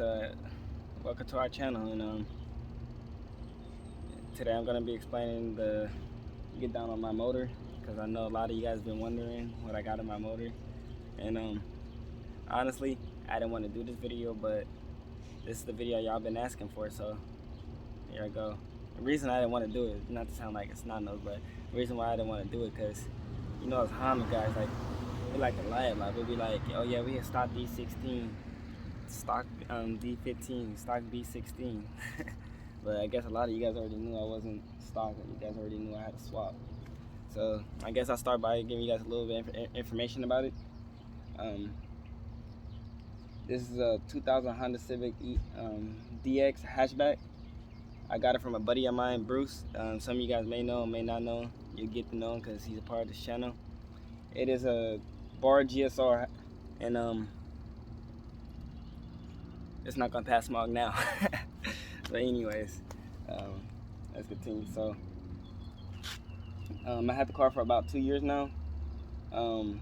welcome to our channel, and today I'm gonna be explaining the get down on my motor, because I know a lot of you guys have been wondering what I got in my motor. And honestly, I didn't want to do this video, but this is the video y'all been asking for, so here I go. The reason I didn't want to do it, not to sound like it's not nose, but the reason why I didn't want to do it, because you know, as Honda guys, like, we like to lie a lot. We'll be like, oh yeah, we had stock D16, stock D15, stock B16. But I guess a lot of you guys already knew I wasn't stock, and you guys already knew I had to swap. So I guess I'll start by giving you guys a little bit of information about it. This is a 2000 Honda Civic DX hatchback. I got it from a buddy of mine, Bruce. Some of you guys may know, may not know. You'll get to know him because he's a part of this channel. It is a bar GSR, and it's not gonna pass smog now. But anyways, let's continue. So I had the car for about 2 years now. I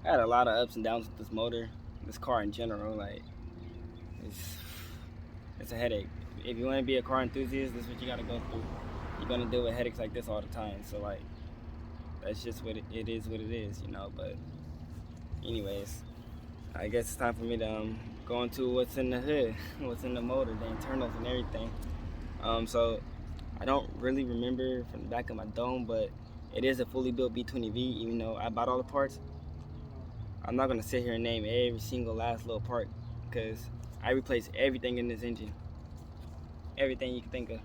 had a lot of ups and downs with this motor, this car in general. Like, it's a headache. If you want to be a car enthusiast, this is what you gotta go through. You're gonna deal with headaches like this all the time. So like, that's just what it is, what it is, you know. But anyways, I guess it's time for me to go into what's in the hood, what's in the motor, the internals and everything. So I don't really remember from the back of my dome, but it is a fully built B20v, even though I bought all the parts. I'm not gonna sit here and name every single last little part, because I replaced everything in this engine. Everything you can think of.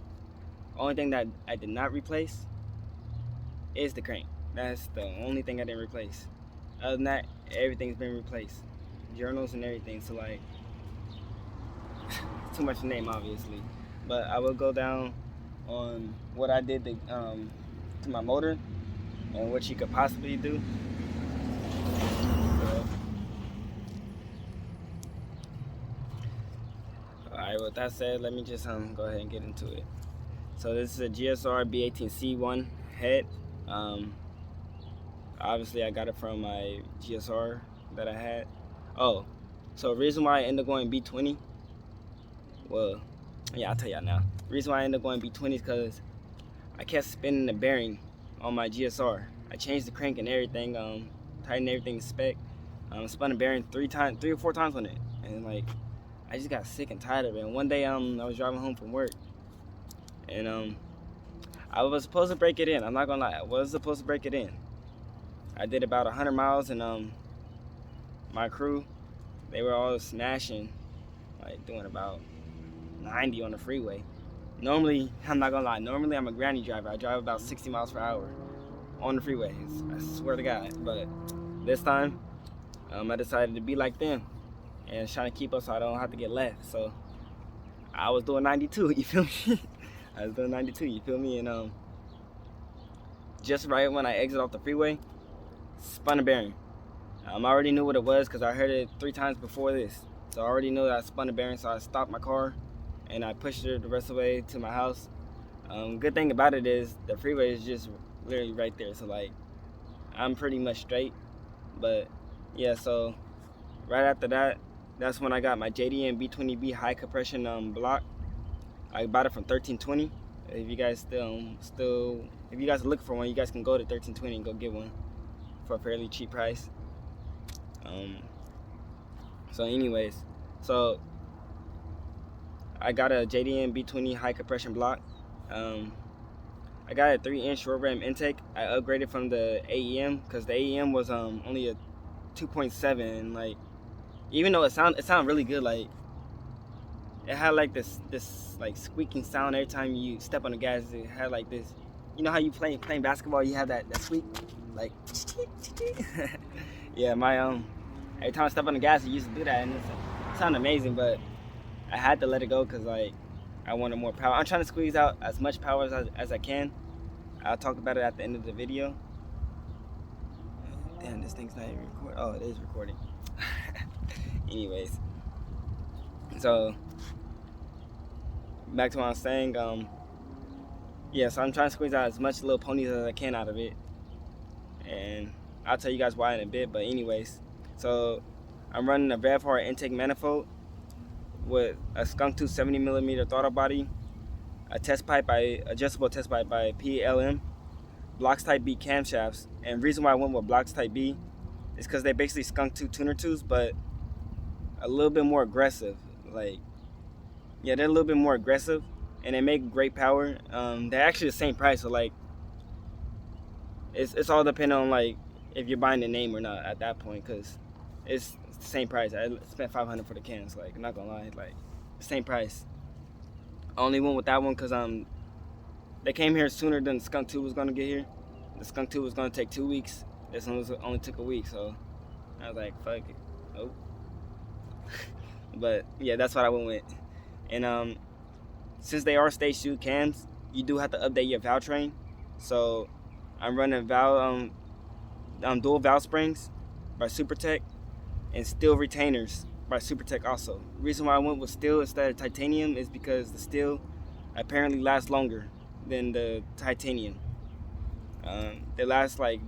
Only thing that I did not replace is the crank. That's the only thing I didn't replace. Other than that, everything's been replaced. Journals and everything, so like, too much to name obviously. But I will go down on what I did to my motor and what you could possibly do. Alright, with that said, let me just go ahead and get into it. So this is a GSR B18C1 head. Obviously I got it from my GSR that I had. Oh, so the reason why I ended up going B20, well, yeah, I'll tell y'all now. The reason why I ended up going B20 is because I kept spinning the bearing on my GSR. I changed the crank and everything, tightened everything to spec. Spun the bearing 3 or 4 times on it, and like, I just got sick and tired of it. And one day I was driving home from work, and I was supposed to break it in. I'm not gonna lie, I was supposed to break it in. I did about 100 miles, and my crew, they were all smashing, like doing about 90 on the freeway. Normally, I'm not gonna lie, normally I'm a granny driver. I drive about 60 miles per hour on the freeway, I swear to God. But this time, I decided to be like them and trying to keep up so I don't have to get left. So I was doing 92, you feel me? I was doing 92, you feel me? And just right when I exit off the freeway, spun a bearing. I already knew what it was because I heard it 3 times before this. So I already knew that I spun a bearing, so I stopped my car and I pushed it the rest of the way to my house. Good thing about it is the freeway is just literally right there, so like, I'm pretty much straight. But yeah, so right after that, that's when I got my JDM B20v high compression block. I bought it from 1320. If you guys if you guys are looking for one, you guys can go to 1320 and go get one for a fairly cheap price. So anyways, so I got a JDM B20 high compression block. I got a 3-inch short ram intake. I upgraded from the AEM because the AEM was only a 2.7. Like, even though it sounded really good, like, it had like this like squeaking sound every time you step on the gas. It had like this, you know how you playing basketball, you have that squeak, like yeah, my every time I step on the gas, it used to do that, and it sounded amazing. But I had to let it go because like, I wanted more power. I'm trying to squeeze out as much power as I can. I'll talk about it at the end of the video. Damn, this thing's not even recording. Oh, it is recording. Anyways, so back to what I was saying. Yeah, so I'm trying to squeeze out as much little ponies as I can out of it, and I'll tell you guys why in a bit. But anyways, so I'm running a Rev Hard intake manifold with a skunk tooth 70mm throttle body, a adjustable test pipe by PLM, Blox Type B camshafts. And reason why I went with Blox Type B is because they basically skunk tooth tuner tooths, but a little bit more aggressive. Like, yeah, they're a little bit more aggressive, and they make great power. They're actually the same price, so like, it's all depending on like if you're buying the name or not at that point, because it's the same price. I spent $500 for the cans. Like, I'm not gonna lie, like, same price. I only went with that one because they came here sooner than the skunk 2 was gonna get here. The skunk 2 was gonna take 2 weeks. This one only took a week, so I was like, fuck it. Nope. But yeah, that's what I went with. And since they are stage 2 cams, you do have to update your valve train. So I'm running dual valve springs by Supertech and steel retainers by Supertech also. The reason why I went with steel instead of titanium is because the steel apparently lasts longer than the titanium. They last like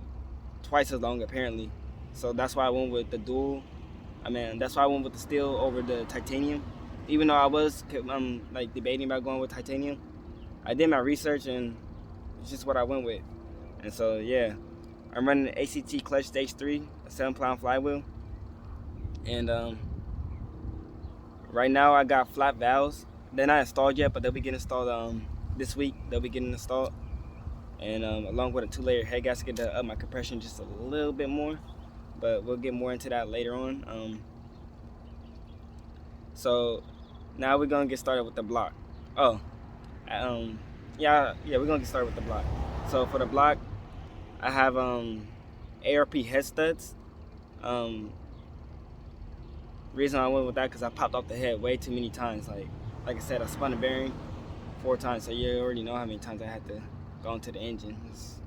twice as long apparently. So that's why I went with the dual. That's why I went with the steel over the titanium. Even though I was like debating about going with titanium, I did my research and it's just what I went with. And so yeah, I'm running the ACT clutch stage 3, a 7-pound flywheel. And right now I got flat valves. They're not installed yet, but they'll be getting installed this week. They'll be getting installed, and along with a 2-layer head gasket to up my compression just a little bit more. But we'll get more into that later on. So now we're gonna get started with the block. Yeah, we're gonna get started with the block. So for the block, I have ARP head studs. Reason I went with that because I popped off the head way too many times. Like I said, I spun the bearing 4 times, so you already know how many times I had to go into the engine. It's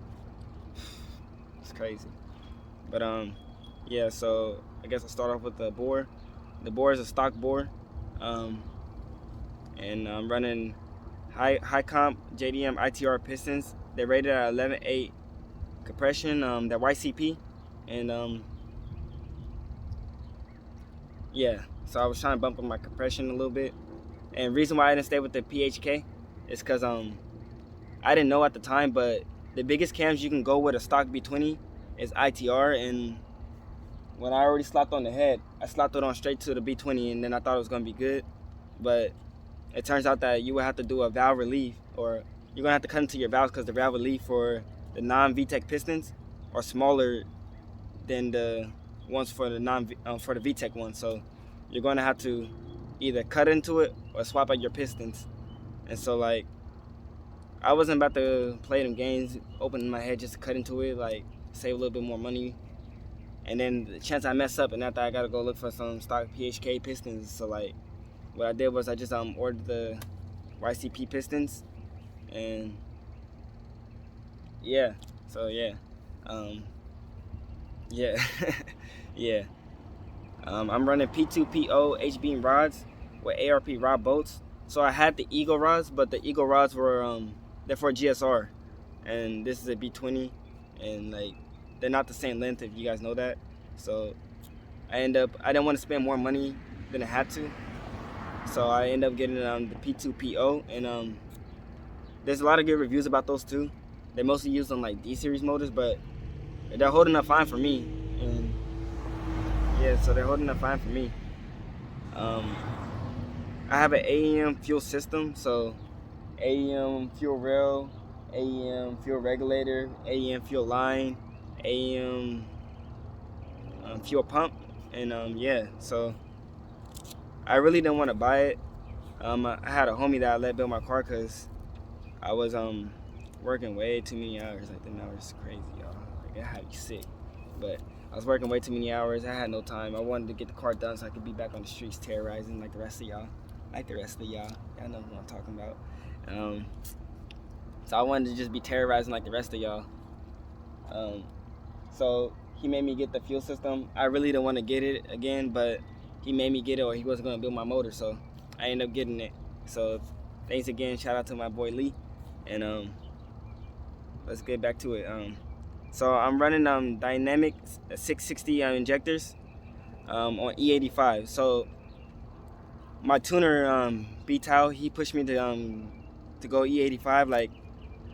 crazy. But yeah, so I guess I'll start off with the bore. The bore is a stock bore, and I'm running high comp JDM ITR pistons. They're rated at 11.8 compression. They're YCP, and yeah. So I was trying to bump up my compression a little bit. And reason why I didn't stay with the PHK is because I didn't know at the time, but the biggest cams you can go with a stock B20 is ITR. And when I already slapped on the head, I slapped it on straight to the B20, and then I thought it was gonna be good. But it turns out that you would have to do a valve relief, or you're gonna have to cut into your valves because the valve relief for the non-VTEC pistons are smaller than the ones for the for the VTEC ones. So you're gonna have to either cut into it or swap out your pistons. And so like, I wasn't about to play them games, opening my head just to cut into it, like save a little bit more money. And then the chance I mess up, and after I gotta go look for some stock PHK pistons. So like, what I did was I just ordered the YCP pistons, and yeah. So yeah, yeah, yeah. I'm running P2PO H-beam rods with ARP rod bolts. So I had the Eagle rods, but the Eagle rods were they're for GSR, and this is a B20, and like, they're not the same length, if you guys know that. So I didn't want to spend more money than I had to, so I ended up getting the P2PO, and there's a lot of good reviews about those too. They're mostly used on like D series motors, but they're holding up fine for me. And yeah, so they're holding up fine for me. I have an AEM fuel system, so AEM fuel rail, AEM fuel regulator, AEM fuel line, AEM fuel pump, and yeah. So I really didn't want to buy it. I had a homie that I let build my car because I was working way too many hours. Like, them hours crazy, y'all. Like, it had me sick. But I was working way too many hours. I had no time. I wanted to get the car done so I could be back on the streets terrorizing like the rest of y'all. Y'all know who I'm talking about. So I wanted to just be terrorizing like the rest of y'all. So he made me get the fuel system. I really didn't want to get it again, but he made me get it, or he wasn't going to build my motor. So I ended up getting it. So thanks again. Shout out to my boy Lee. And let's get back to it. So I'm running dynamic 660 injectors on E85. So my tuner B20v, he pushed me to go E85. Like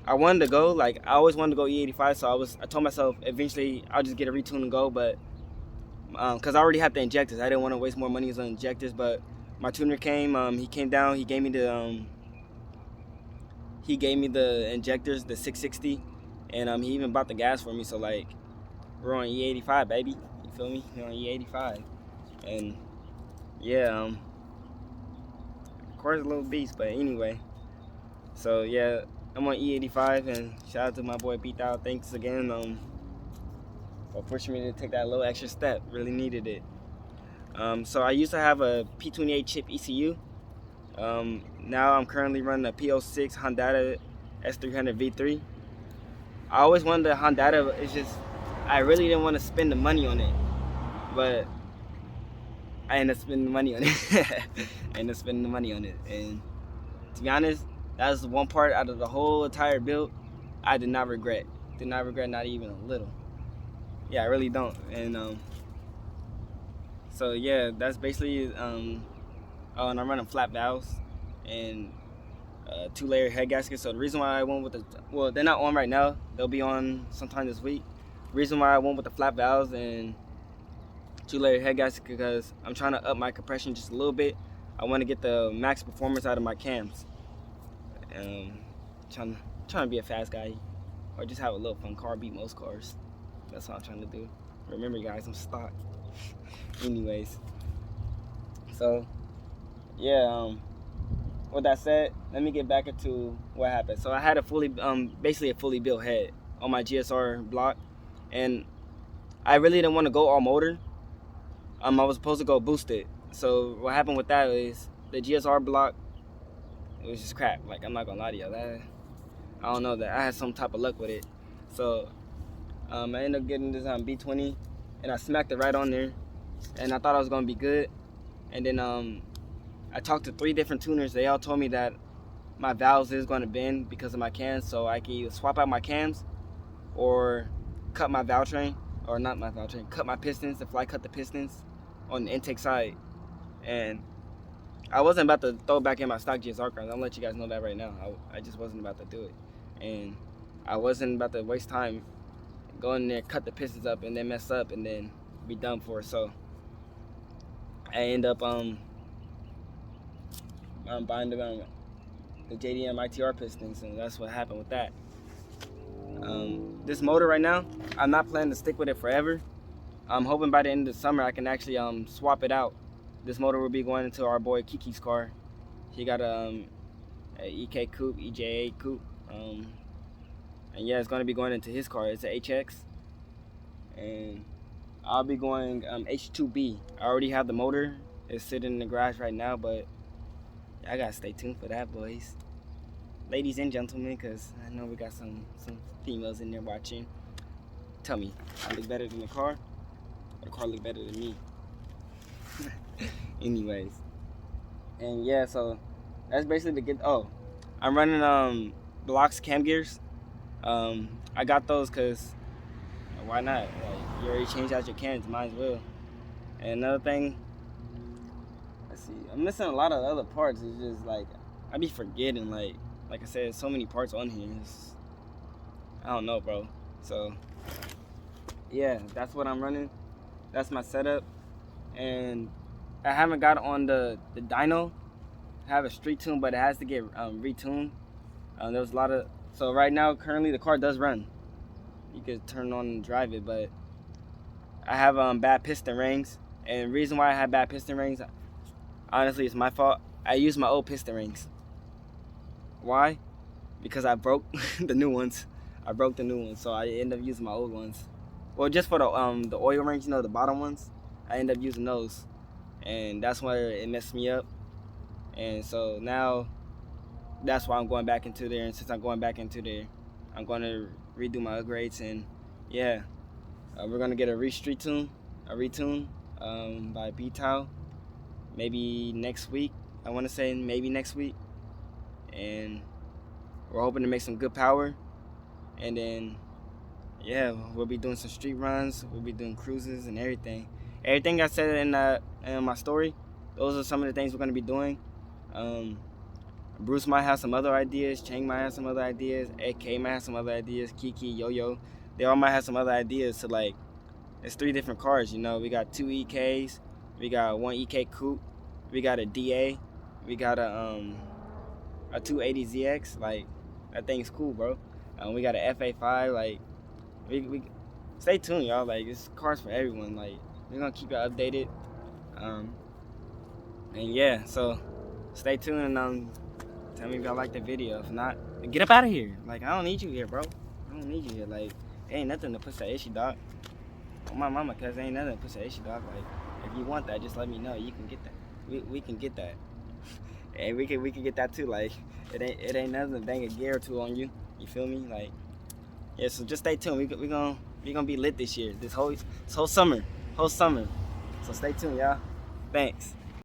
I wanted to go, like I always wanted to go E85, so I told myself eventually I'll just get a retune and go, but because I already had the injectors, I didn't want to waste more money on injectors. But my tuner came, he came down, he gave me the injectors, the 660, and he even bought the gas for me. So like we're on E85, baby. You feel me? We're on E85, and yeah, of course a little beast, but anyway. So yeah, I'm on E85, and shout out to my boy B20v. Thanks again for pushing me to take that little extra step. Really needed it. So I used to have a P28 chip ECU. Now I'm currently running a P06 Hondata S300 V3. I always wanted the Hondata. It's just I really didn't want to spend the money on it, but I ended up spending the money on it. And to be honest, that was one part out of the whole entire build I did not regret. Not even a little. Yeah, I really don't. And so yeah, that's basically oh, and I'm running flat valves and 2-layer head gaskets. So the reason why I went with well, they're not on right now. They'll be on sometime this week. Reason why I went with the flat valves and 2-layer head gasket because I'm trying to up my compression just a little bit. I want to get the max performance out of my cams. Trying to be a fast guy, or just have a little fun car, beat most cars. That's what I'm trying to do. Remember, guys, I'm stock. Anyways, so yeah. With that said, let me get back into what happened. So I had a basically a fully built head on my GSR block, and I really didn't want to go all motor. I was supposed to go boosted. So what happened with that is the GSR block, it was just crap. Like, I'm not gonna lie to y'all. I don't know, that I had some type of luck with it. So I ended up getting this B20, and I smacked it right on there, and I thought I was gonna be good. And then I talked to 3 different tuners. They all told me that my valves is going to bend because of my cams, so I can either swap out my cams or cut my valve train, or not my valve train, cut my pistons, cut the pistons on the intake side. And I wasn't about to throw back in my stock GSR cars. I'll let you guys know that right now. I just wasn't about to do it. And I wasn't about to waste time going in there, cut the pistons up, and then mess up, and then be done for. So I end up buying the JDM ITR pistons, and that's what happened with that. This motor right now, I'm not planning to stick with it forever. I'm hoping by the end of the summer I can actually swap it out. This motor will be going into our boy Kiki's car. He got a EK coupe, EJA coupe, and yeah, it's going to be going into his car. It's an HX, and I'll be going H2B. I already have the motor. It's sitting in the garage right now, but I gotta stay tuned for that, boys, ladies and gentlemen, because I know we got some females in there watching. Tell me, I look better than the car, or the car look better than me? Anyways, and yeah, so that's basically I'm running Blox cam gears. I got those because why not? Like, you already changed out your cams, might as well. And another thing, let's see, I'm missing a lot of other parts. It's just like I be forgetting. Like I said, so many parts on here. I don't know, bro. So yeah, that's what I'm running. That's my setup, and I haven't got on the dyno. I have a street tune, but it has to get retuned. There was a lot of, so right now currently the car does run. You could turn on and drive it, but I have bad piston rings, and the reason why I have bad piston rings, honestly, it's my fault. I used my old piston rings. Why? Because I broke the new ones. So I end up using my old ones. Well, just for the oil rings, you know, the bottom ones, I end up using those, and that's where it messed me up. And so now that's why I'm going back into there. And since I'm going back into there, I'm going to redo my upgrades. And yeah, we're going to get a retune by B20v maybe next week. I want to say maybe next week. And we're hoping to make some good power. And then yeah, we'll be doing some street runs. We'll be doing cruises and everything. Everything I said in my story, those are some of the things we're gonna be doing. Bruce might have some other ideas. Chang might have some other ideas. AK might have some other ideas. Kiki, Yo-Yo, they all might have some other ideas. So like, it's 3 different cars. You know, we got 2 EKs, we got 1 EK coupe, we got a DA, we got a 280ZX. Like, that thing's cool, bro. We got a FA5. Like, we stay tuned, y'all. Like, it's cars for everyone. Like, we're gonna keep you updated. And yeah, so stay tuned and tell me if y'all like the video. If not, get up out of here. Like, I don't need you here, bro. I don't need you here. Like, ain't nothing to push that issue, dog. On my mama, cuz ain't nothing to push that issue, dog. Like, if you want that, just let me know. You can get that. We can get that. And we can get that too. Like, it ain't nothing to bang a gear or 2 on you. You feel me? Like, yeah. So just stay tuned. We gonna be lit this year. This whole summer. So stay tuned, y'all. Thanks.